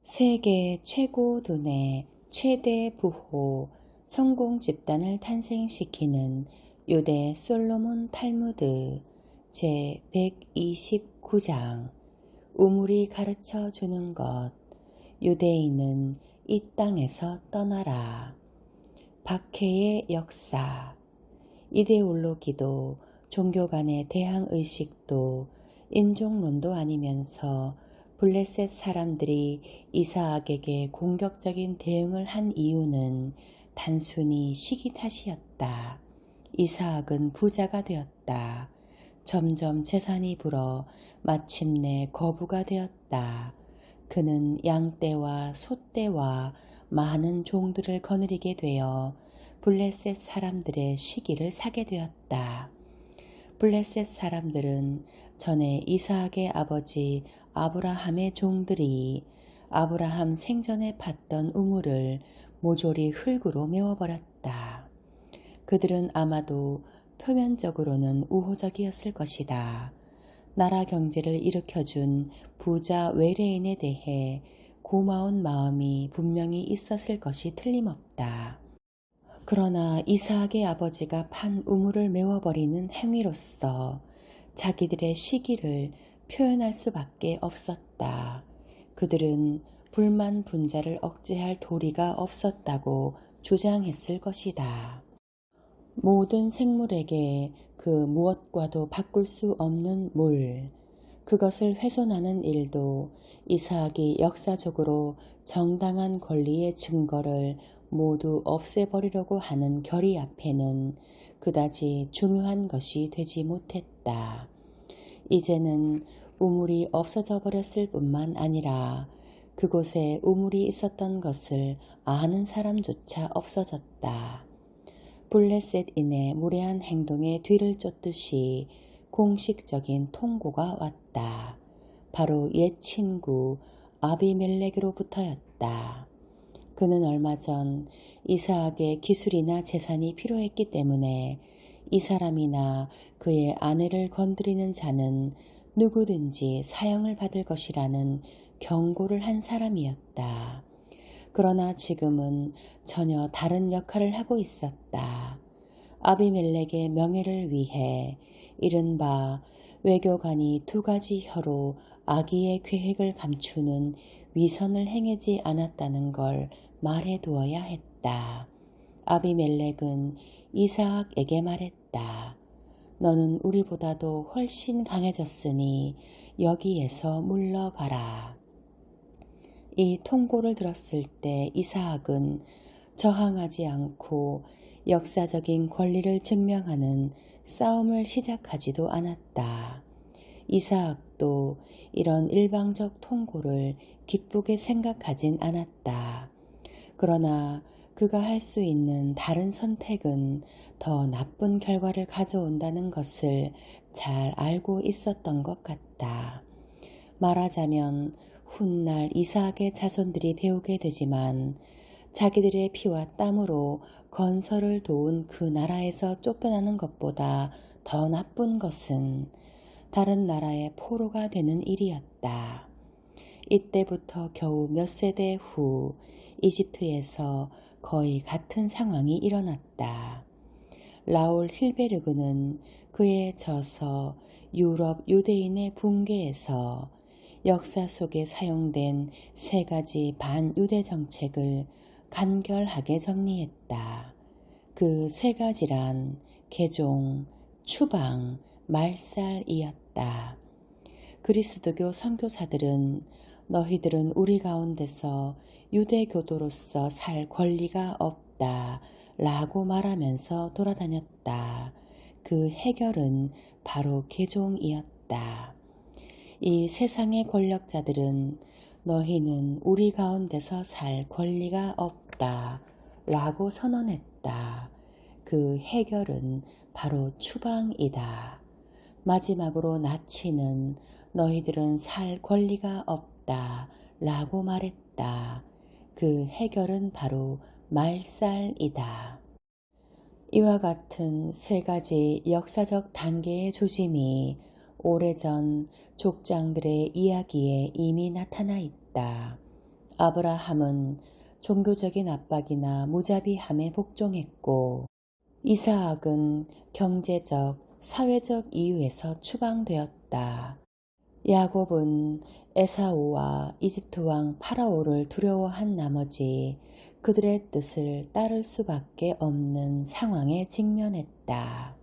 세계 최고 돈의 최대 부호 성공 집단을 탄생시키는 유대 솔로몬 탈무드 제129장 우물이 가르쳐 주는 것. 유대인은 이 땅에서 떠나라. 박해의 역사. 이데올로기도 종교 간의 대항의식도 인종론도 아니면서 블레셋 사람들이 이사악에게 공격적인 대응을 한 이유는 단순히 시기 탓이었다. 이사악은 부자가 되었다. 점점 재산이 불어 마침내 거부가 되었다. 그는 양떼와 소떼와 많은 종들을 거느리게 되어 블레셋 사람들의 시기를 사게 되었다. 블레셋 사람들은 전에 이사악의 아버지 아브라함의 종들이 아브라함 생전에 팠던 우물을 모조리 흙으로 메워버렸다. 그들은 아마도 표면적으로는 우호적이었을 것이다. 나라 경제를 일으켜준 부자 외래인에 대해 고마운 마음이 분명히 있었을 것이 틀림없다. 그러나 이삭의 아버지가 판 우물을 메워버리는 행위로서 자기들의 시기를 표현할 수밖에 없었다. 그들은 불만 분자를 억제할 도리가 없었다고 주장했을 것이다. 모든 생물에게 그 무엇과도 바꿀 수 없는 물, 그것을 훼손하는 일도 이삭이 역사적으로 정당한 권리의 증거를 모두 없애버리려고 하는 결의 앞에는 그다지 중요한 것이 되지 못했다. 이제는 우물이 없어져 버렸을 뿐만 아니라 그곳에 우물이 있었던 것을 아는 사람조차 없어졌다. 블레셋인의 무례한 행동에 뒤를 쫓듯이 공식적인 통고가 왔다. 바로 옛 친구 아비멜렉으로부터였다. 그는 얼마 전 이삭의 기술이나 재산이 필요했기 때문에 이 사람이나 그의 아내를 건드리는 자는 누구든지 사형을 받을 것이라는 경고를 한 사람이었다. 그러나 지금은 전혀 다른 역할을 하고 있었다. 아비멜렉의 명예를 위해 이른바 외교관이 두 가지 혀로 악의의 계획을 감추는 위선을 행하지 않았다는 걸 말해두어야 했다. 아비멜렉은 이삭에게 말했다. 너는 우리보다도 훨씬 강해졌으니 여기에서 물러가라. 이 통고를 들었을 때 이삭은 저항하지 않고 역사적인 권리를 증명하는 싸움을 시작하지도 않았다. 이삭도 이런 일방적 통고를 기쁘게 생각하진 않았다. 그러나 그가 할 수 있는 다른 선택은 더 나쁜 결과를 가져온다는 것을 잘 알고 있었던 것 같다. 말하자면 훗날 이삭의 자손들이 배우게 되지만 자기들의 피와 땀으로 건설을 도운 그 나라에서 쫓겨나는 것보다 더 나쁜 것은 다른 나라의 포로가 되는 일이었다. 이때부터 겨우 몇 세대 후 이집트에서 거의 같은 상황이 일어났다. 라울 힐베르그는 그의 저서 유럽 유대인의 붕괴에서 역사 속에 사용된 세 가지 반유대 정책을 간결하게 정리했다. 그 세 가지란 개종, 추방, 말살이었다. 그리스도교 선교사들은 너희들은 우리 가운데서 유대교도로서 살 권리가 없다 라고 말하면서 돌아다녔다. 그 해결은 바로 개종이었다. 이 세상의 권력자들은 너희는 우리 가운데서 살 권리가 없다 라고 선언했다. 그 해결은 바로 추방이다. 마지막으로 나치는 너희들은 살 권리가 없다 라고 말했다. 그 해결은 바로 말살이다. 이와 같은 세 가지 역사적 단계의 조짐이 오래전 족장들의 이야기에 이미 나타나 있다. 아브라함은 종교적인 압박이나 무자비함에 복종했고 이사학은 경제적, 사회적 이유에서 추방되었다. 야곱은 에사오와 이집트 왕 파라오를 두려워한 나머지 그들의 뜻을 따를 수밖에 없는 상황에 직면했다.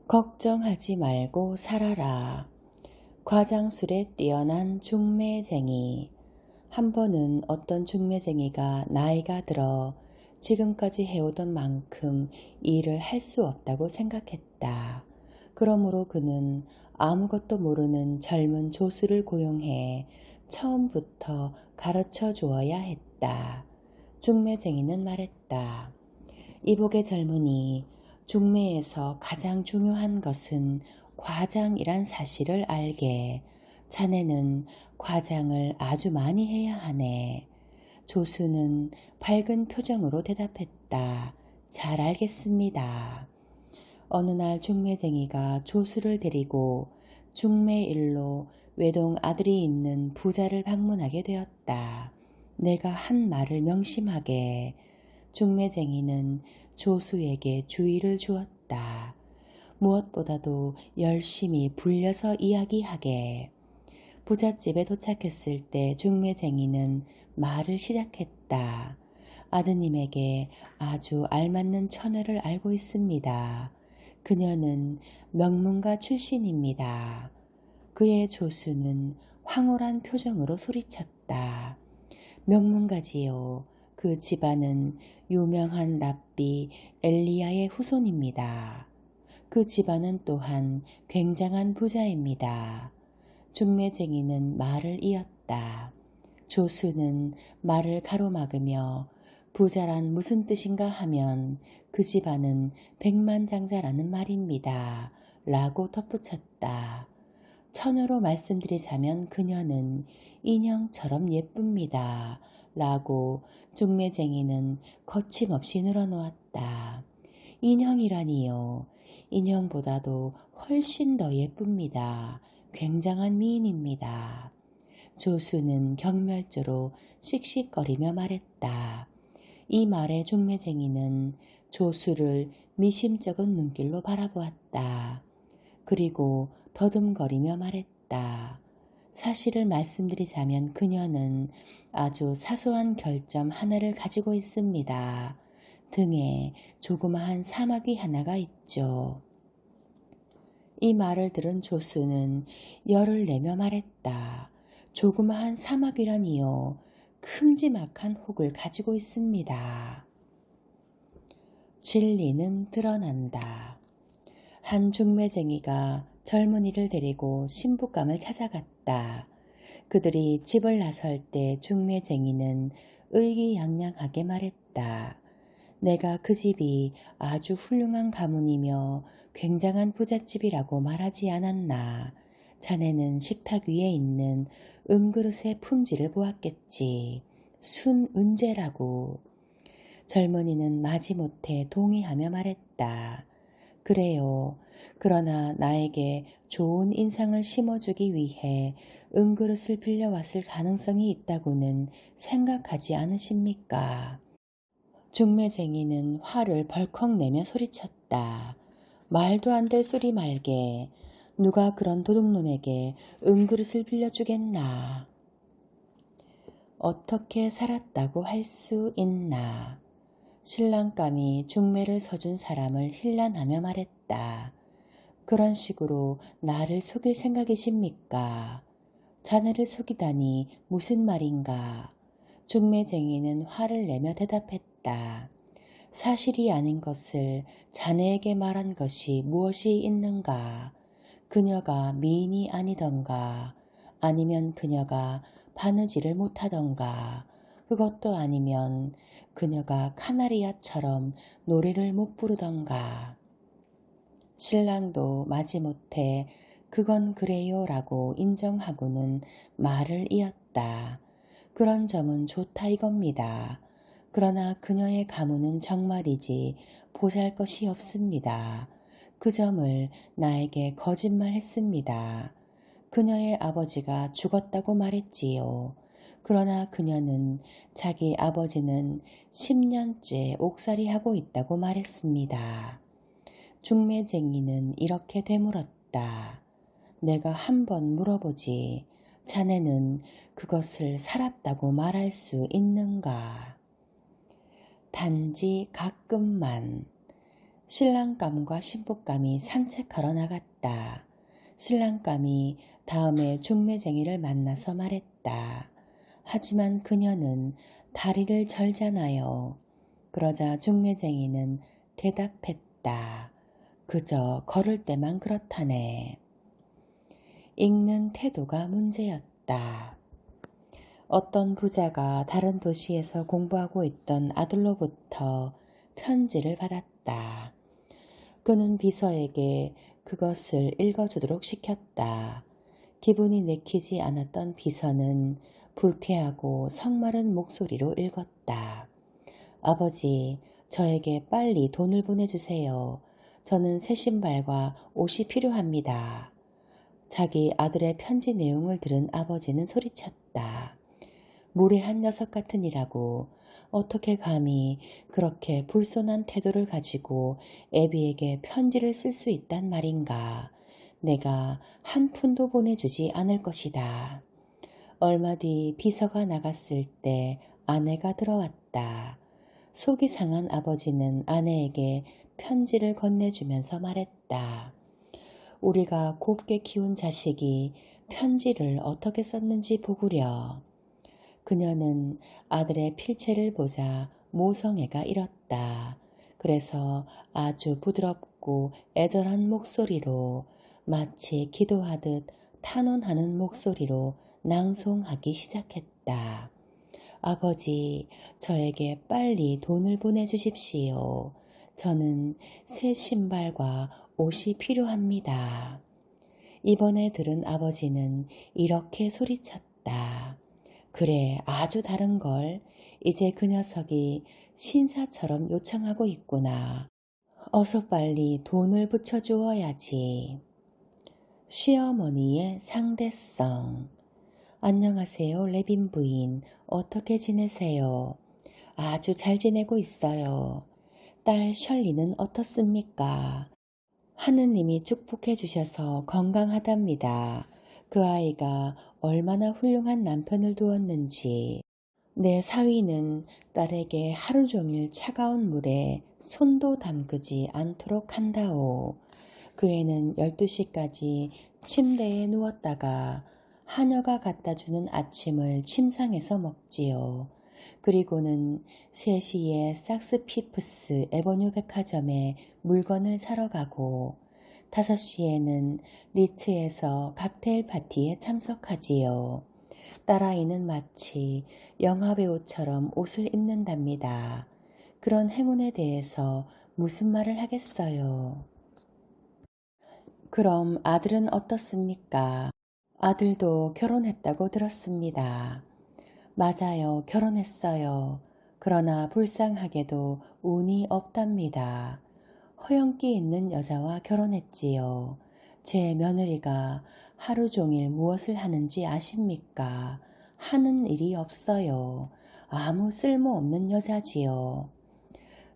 걱정하지 말고 살아라. 과장술에 뛰어난 중매쟁이. 한 번은 어떤 중매쟁이가 나이가 들어 지금까지 해오던 만큼 일을 할 수 없다고 생각했다. 그러므로 그는 아무것도 모르는 젊은 조수를 고용해 처음부터 가르쳐 주어야 했다. 중매쟁이는 말했다. 이복의 젊은이, 중매에서 가장 중요한 것은 과장이란 사실을 알게. 자네는 과장을 아주 많이 해야 하네. 조수는 밝은 표정으로 대답했다. 잘 알겠습니다. 어느 날 중매쟁이가 조수를 데리고 중매일로 외동 아들이 있는 부자를 방문하게 되었다. 내가 한 말을 명심하게. 중매쟁이는 조수에게 주의를 주었다. 무엇보다도 열심히 불려서 이야기하게. 부잣집에 도착했을 때 중매쟁이는 말을 시작했다. 아드님에게 아주 알맞는 처녀를 알고 있습니다. 그녀는 명문가 출신입니다. 그의 조수는 황홀한 표정으로 소리쳤다. 명문가지요. 그 집안은 유명한 랍비 엘리야의 후손입니다. 그 집안은 또한 굉장한 부자입니다. 중매쟁이는 말을 이었다. 조수는 말을 가로막으며 부자란 무슨 뜻인가 하면 그 집안은 백만장자라는 말입니다. 라고 덧붙였다. 처녀로 말씀드리자면 그녀는 인형처럼 예쁩니다. 라고 중매쟁이는 거침없이 늘어놓았다. 인형이라니요. 인형보다도 훨씬 더 예쁩니다. 굉장한 미인입니다. 조수는 경멸조로 씩씩거리며 말했다. 이 말에 중매쟁이는 조수를 미심쩍은 눈길로 바라보았다. 그리고 더듬거리며 말했다. 사실을 말씀드리자면 그녀는 아주 사소한 결점 하나를 가지고 있습니다. 등에 조그마한 사마귀 하나가 있죠. 이 말을 들은 조수는 열을 내며 말했다. 조그마한 사마귀라니요. 큼지막한 혹을 가지고 있습니다. 진리는 드러난다. 한 중매쟁이가 젊은이를 데리고 신부감을 찾아갔다. 그들이 집을 나설 때 중매쟁이는 의기양양하게 말했다. 내가 그 집이 아주 훌륭한 가문이며 굉장한 부잣집이라고 말하지 않았나. 자네는 식탁 위에 있는 은그릇의 품질을 보았겠지. 순은재라고. 젊은이는 마지못해 동의하며 말했다. 그래요. 그러나 나에게 좋은 인상을 심어주기 위해 은그릇을 빌려왔을 가능성이 있다고는 생각하지 않으십니까? 중매쟁이는 화를 벌컥 내며 소리쳤다. 말도 안 될 소리 말게. 누가 그런 도둑놈에게 은그릇을 빌려주겠나. 어떻게 살았다고 할 수 있나. 신랑감이 중매를 서준 사람을 힐난하며 말했다. 그런 식으로 나를 속일 생각이십니까? 자네를 속이다니 무슨 말인가? 중매쟁이는 화를 내며 대답했다. 사실이 아닌 것을 자네에게 말한 것이 무엇이 있는가? 그녀가 미인이 아니던가, 아니면 그녀가 바느질을 못하던가, 그것도 아니면 그녀가 카나리아처럼 노래를 못 부르던가. 신랑도 마지못해 그건 그래요 라고 인정하고는 말을 이었다. 그런 점은 좋다 이겁니다. 그러나 그녀의 가문은 정말이지 보잘것이 없습니다. 그 점을 나에게 거짓말했습니다. 그녀의 아버지가 죽었다고 말했지요. 그러나 그녀는 자기 아버지는 10년째 옥살이 하고 있다고 말했습니다. 중매쟁이는 이렇게 되물었다. 내가 한번 물어보지. 자네는 그것을 살았다고 말할 수 있는가? 단지 가끔만. 신랑감과 신부감이 산책하러 나갔다. 신랑감이 다음에 중매쟁이를 만나서 말했다. 하지만 그녀는 다리를 절잖아요. 그러자 중매쟁이는 대답했다. 그저 걸을 때만 그렇다네. 읽는 태도가 문제였다. 어떤 부자가 다른 도시에서 공부하고 있던 아들로부터 편지를 받았다. 그는 비서에게 그것을 읽어주도록 시켰다. 기분이 내키지 않았던 비서는 불쾌하고 성마른 목소리로 읽었다. 아버지, 저에게 빨리 돈을 보내주세요. 저는 새 신발과 옷이 필요합니다. 자기 아들의 편지 내용을 들은 아버지는 소리쳤다. 무례한 녀석 같으니라고. 어떻게 감히 그렇게 불손한 태도를 가지고 애비에게 편지를 쓸 수 있단 말인가. 내가 한 푼도 보내주지 않을 것이다. 얼마 뒤 비서가 나갔을 때 아내가 들어왔다. 속이 상한 아버지는 아내에게 편지를 건네주면서 말했다. 우리가 곱게 키운 자식이 편지를 어떻게 썼는지 보구려. 그녀는 아들의 필체를 보자 모성애가 일었다. 그래서 아주 부드럽고 애절한 목소리로 마치 기도하듯 탄원하는 목소리로 낭송하기 시작했다. 아버지, 저에게 빨리 돈을 보내주십시오. 저는 새 신발과 옷이 필요합니다. 이번에 들은 아버지는 이렇게 소리쳤다. 그래, 아주 다른걸. 이제 그 녀석이 신사처럼 요청하고 있구나. 어서 빨리 돈을 붙여주어야지. 시어머니의 상대성. 안녕하세요, 레빈 부인. 어떻게 지내세요? 아주 잘 지내고 있어요. 딸 셜리는 어떻습니까? 하느님이 축복해 주셔서 건강하답니다. 그 아이가 얼마나 훌륭한 남편을 두었는지. 내 사위는 딸에게 하루 종일 차가운 물에 손도 담그지 않도록 한다오. 그 애는 12시까지 침대에 누웠다가 하녀가 갖다 주는 아침을 침상에서 먹지요. 그리고는 3시에 sak스피프스 에버뉴 백화점에 물건을 사러 가고 5시에는 리츠에서 칵테일 파티에 참석하지요. 딸아이는 마치 영화배우처럼 옷을 입는답니다. 그런 행운에 대해서 무슨 말을 하겠어요. 그럼 아들은 어떻습니까? 아들도 결혼했다고 들었습니다. 맞아요. 결혼했어요. 그러나 불쌍하게도 운이 없답니다. 허영기 있는 여자와 결혼했지요. 제 며느리가 하루 종일 무엇을 하는지 아십니까? 하는 일이 없어요. 아무 쓸모없는 여자지요.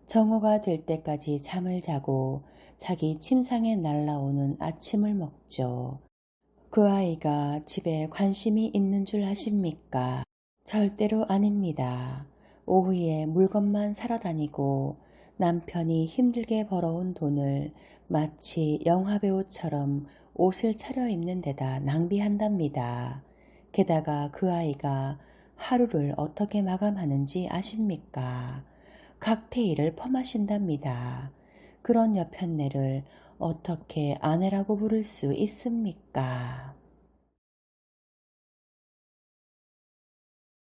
정오가 될 때까지 잠을 자고 자기 침상에 날라오는 아침을 먹죠. 그 아이가 집에 관심이 있는 줄 아십니까? 절대로 아닙니다. 오후에 물건만 사러 다니고 남편이 힘들게 벌어온 돈을 마치 영화배우처럼 옷을 차려입는 데다 낭비한답니다. 게다가 그 아이가 하루를 어떻게 마감하는지 아십니까? 칵테일을 퍼마신답니다. 그런 여편네를 어떻게 아내라고 부를 수 있습니까?